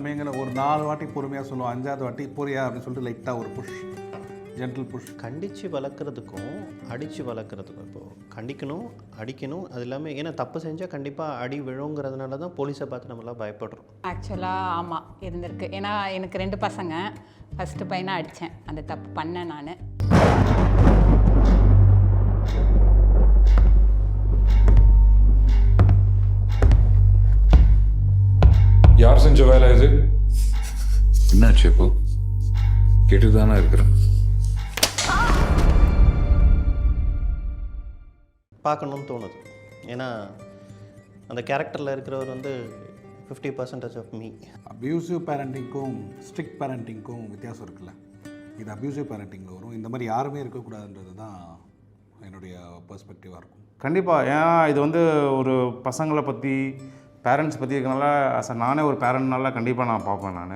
சமயங்களில் ஒரு 4 வாட்டி பொறுமையாக சொல்லுவோம், 5வது வாட்டி பொரியா அப்படின்னு சொல்லிட்டு லைட்டாக ஒரு புஷ், ஜென்டில் புஷ். கண்டித்து வளர்க்குறதுக்கும் அடித்து வளர்க்குறதுக்கும் இப்போது கண்டிக்கணும், அடிக்கணும், அது இல்லாமல் ஏன்னா தப்பு செஞ்சால் கண்டிப்பாக அடி விழுங்கிறதுனால தான் போலீஸை பார்த்து நம்மளாம் பயப்படுறோம். ஆக்சுவலாக ஆமாம் இருந்திருக்கு. ஏன்னா எனக்கு 2 பசங்க, ஃபஸ்ட்டு பையனை அடித்தேன், அந்த தப்பு பண்ணேன் நான். யார் செஞ்ச வேலை இது? என்னாச்சு இப்போ? கேட்டுதானே இருக்கிறேன். பார்க்கணுன்னு தோணுது. ஏன்னா அந்த கேரக்டரில் இருக்கிறவர் வந்து 50% ஆஃப் மீ. அப்யூசிவ் பேரண்டிங்க்கும் ஸ்ட்ரிக்ட் பேரண்டிங்க்கும் வித்தியாசம் இருக்குல்ல. இது அப்யூசிவ் பேரண்டிங்கில் வரும். இந்த மாதிரி யாருமே இருக்கக்கூடாதுன்றது தான் என்னுடைய பெர்ஸ்பெக்டிவாக இருக்கும். கண்டிப்பாக. ஏன்னா இது வந்து ஒரு பசங்களை பற்றி பேரண்ட்ஸ் பற்றி இருக்கனால நானே ஒரு பேரண்ட்னால கண்டிப்பாக நான் பார்ப்பேன் நான்.